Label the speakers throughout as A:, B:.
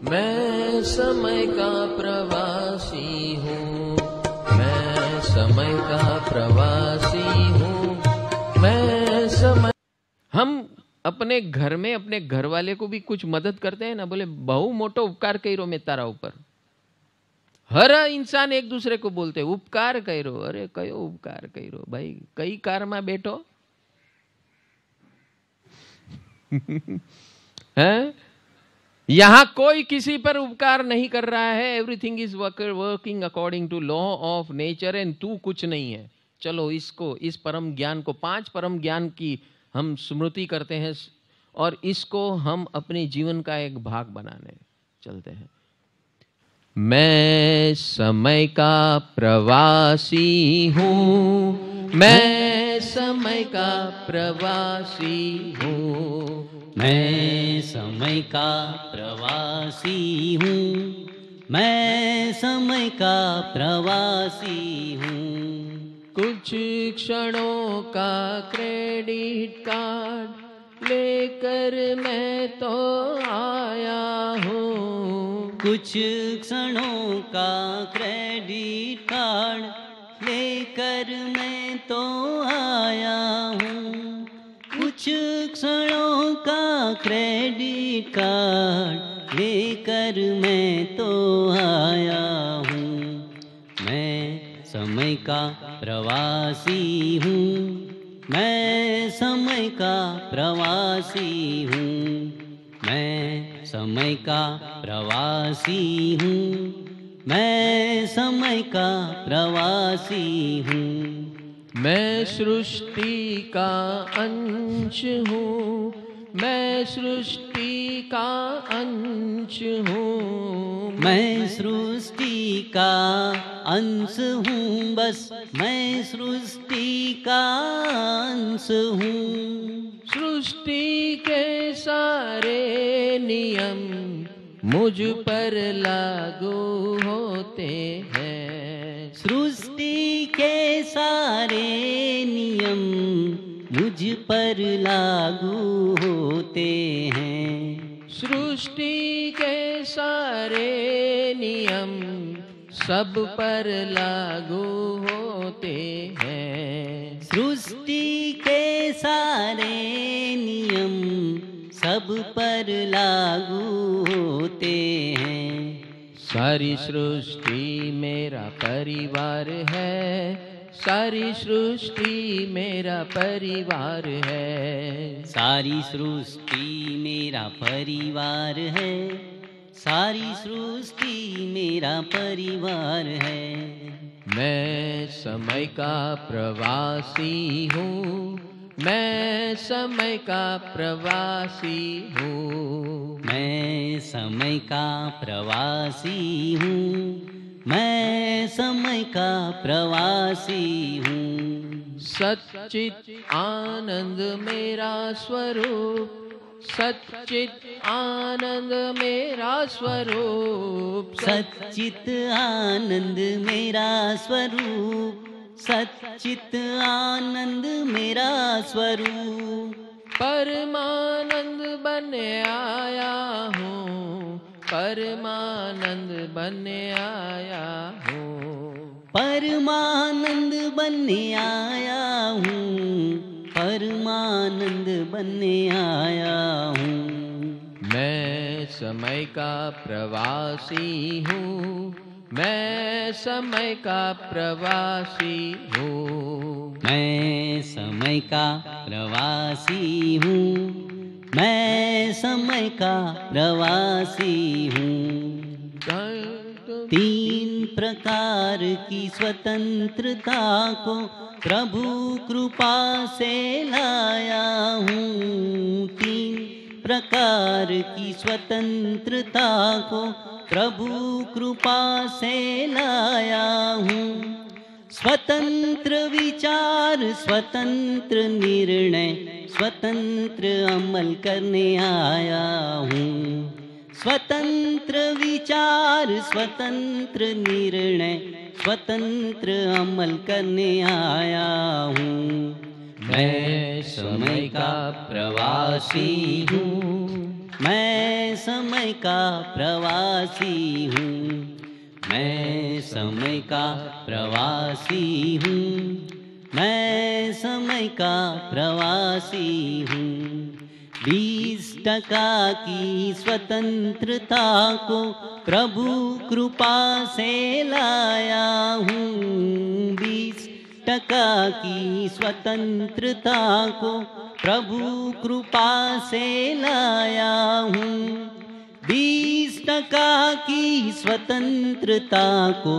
A: मैं समय का प्रवासी हूँ, मैं समय का प्रवासी हूँ, मैं समय। हम अपने घर में अपने घर वाले को भी कुछ मदद करते हैं ना, बोले बहु मोटो उपकार करो मैं तारा ऊपर। हर इंसान एक दूसरे को बोलते उपकार करो। अरे कयो उपकार करो भाई, कई कार में बैठो है? यहां कोई किसी पर उपकार नहीं कर रहा है। Everything is working according to law of nature and तू कुछ नहीं है। चलो इसको, इस परम ज्ञान को, 5 परम ज्ञान की हम स्मृति करते हैं और इसको हम अपने जीवन का एक भाग बनाने चलते हैं। मैं समय का प्रवासी हूँ, मैं समय का प्रवासी हूँ,
B: मैं समय का प्रवासी हूँ, मैं समय का प्रवासी हूँ।
A: कुछ क्षणों का क्रेडिट कार्ड लेकर मैं तो आया हूँ,
B: कुछ क्षणों का क्रेडिट कार्ड लेकर मैं तो आया हूँ, कुछ क्षणों का क्रेडिट कार्ड लेकर मैं तो आया हूँ। मैं समय का प्रवासी हूँ, मैं समय का प्रवासी हूँ, मैं समय का प्रवासी हूँ, मैं समय का प्रवासी हूँ।
A: मैं सृष्टि का अंश हूँ, मैं सृष्टि का अंश हूँ,
B: मैं सृष्टि का अंश हूँ, बस मैं सृष्टि का अंश हूँ।
A: सृष्टि के सारे नियम मुझ पर लागू होते हैं,
B: सृष्टि के सारे नियम मुझ पर लागू होते हैं,
A: सृष्टि के सारे नियम सब पर लागू होते हैं,
B: सृष्टि के सारे नियम सब पर लागू होते हैं।
A: सारी सृष्टि मेरा परिवार है, सारी सृष्टि मेरा परिवार है,
B: सारी सृष्टि मेरा परिवार है, सारी सृष्टि मेरा परिवार है।
A: मैं समय का प्रवासी हूँ, मैं समय का प्रवासी हूँ,
B: मैं समय का प्रवासी हूँ, मैं समय का प्रवासी हूँ।
A: सच्चित आनंद मेरा स्वरूप, सच्चित आनंद मेरा स्वरूप,
B: सच्चित आनंद मेरा स्वरूप, सच्चित आनंद मेरा स्वरूप।
A: परमानंद बन आया हूँ, परमानंद बन आया हूँ,
B: परमानंद बनने आया हूँ, परमानंद बनने आया हूँ।
A: मैं समय का प्रवासी हूँ, मैं समय का प्रवासी हूँ,
B: मैं समय का प्रवासी हूँ, मैं समय का प्रवासी हूँ। 3 प्रकार की स्वतंत्रता को प्रभु कृपा से लाया हूँ, 3 प्रकार की स्वतंत्रता को प्रभु कृपा से लाया हूँ। स्वतंत्र विचार, स्वतंत्र निर्णय, स्वतंत्र अमल करने आया हूँ। स्वतंत्र विचार, स्वतंत्र निर्णय, स्वतंत्र अमल करने आया हूँ।
A: मैं समय का प्रवासी हूँ,
B: मैं समय का प्रवासी हूँ, मैं समय का प्रवासी हूँ, मैं समय का प्रवासी हूँ। 20% की स्वतंत्रता को प्रभु कृपा से लाया हूँ। 20% की स्वतंत्रता को प्रभु कृपा से लाया हूँ। 20% की स्वतंत्रता को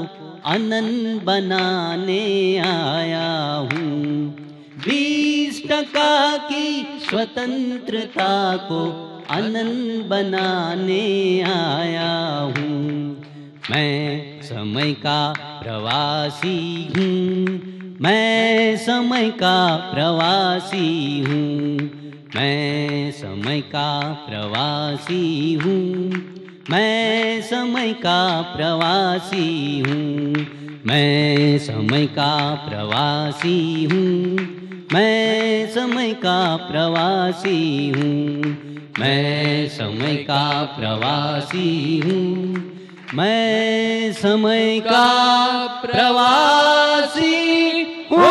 B: अनंत बनाने आया हूँ। 20% की स्वतंत्रता को अनंत बनाने आया हूँ। मैं समय का प्रवासी हूँ, मैं समय का प्रवासी हूँ, मैं समय का प्रवासी हूँ, मैं समय का प्रवासी हूँ, मैं समय का प्रवासी हूँ, मैं समय का प्रवासी हूँ, मैं समय का प्रवासी हूँ, मैं समय का प्रवासी हूँ।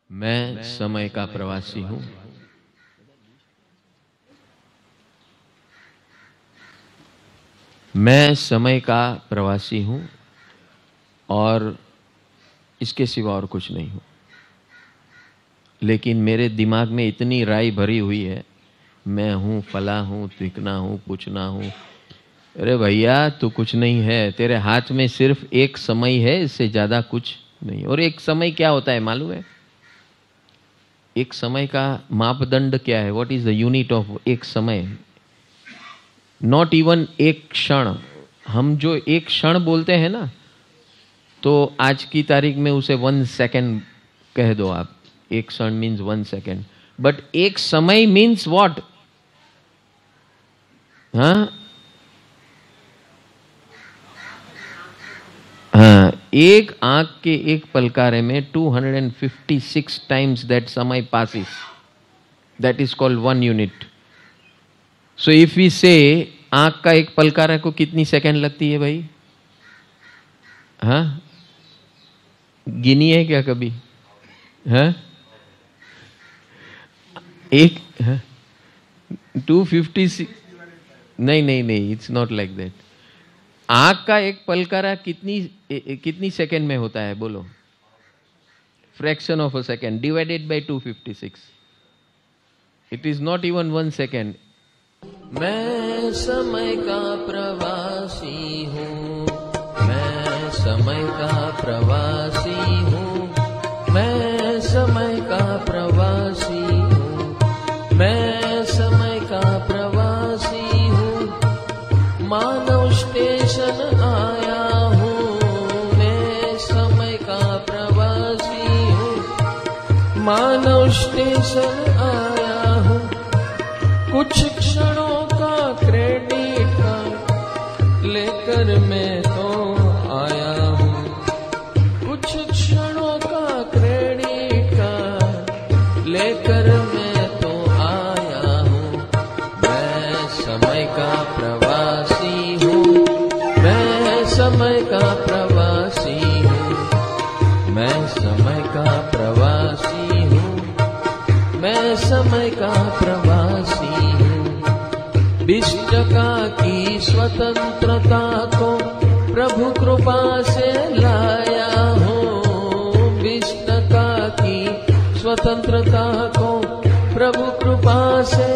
A: मैं समय का प्रवासी हूँ। मैं समय का प्रवासी हूँ और इसके सिवा और कुछ नहीं हूँ। लेकिन मेरे दिमाग में इतनी राय भरी हुई है, मैं हूँ, फला हूँ, तिकना हूँ, पूछना हूँ। अरे भैया तू कुछ नहीं है, तेरे हाथ में सिर्फ एक समय है, इससे ज़्यादा कुछ नहीं। और एक समय क्या होता है मालूम है? एक समय का मापदंड क्या है? What is the unit of एक समय? नॉट इवन एक क्षण। हम जो एक क्षण बोलते हैं ना, तो आज की तारीख में उसे 1 सेकेंड कह दो आप। एक क्षण मीन्स 1 सेकेंड, बट एक समय मीन्स व्हाट? हाँ, एक आंख के एक पलकारे में 256 टाइम्स दैट समय passes. That is called 1 unit. So if we say आंख का एक पलकारा को कितनी सेकंड लगती है भाई? हाँ, गिनी है क्या कभी? हाँ, एक 256 नहीं, इट्स नॉट लाइक दैट। आंख का एक पलकारा कितनी सेकंड में होता है बोलो? Fraction of a second divided by 256. It is not even 1 second. मैं समय का प्रवासी हूँ, मैं समय का प्रवासी हूँ, मैं समय का प्रवासी हूँ, मैं समय का प्रवासी हूँ। मानव स्टेशन आया हूँ, मैं समय का प्रवासी हूँ, मानव स्टेशन आया हूँ। कुछ क्षणों का क्रेडिट कार्ड लेकर मैं तो आया हूँ, कुछ क्षणों का क्रेडिट कार्ड लेकर मैं तो आया हूँ। मैं समय का प्रवासी हूँ, मैं समय का प्रवासी हूँ, मैं समय का प्रवासी हूँ, मैं समय का प्रवासी हूँ। 20% की स्वतंत्रता को प्रभु कृपा से लाया हूँ। 20% की स्वतंत्रता को प्रभु कृपा से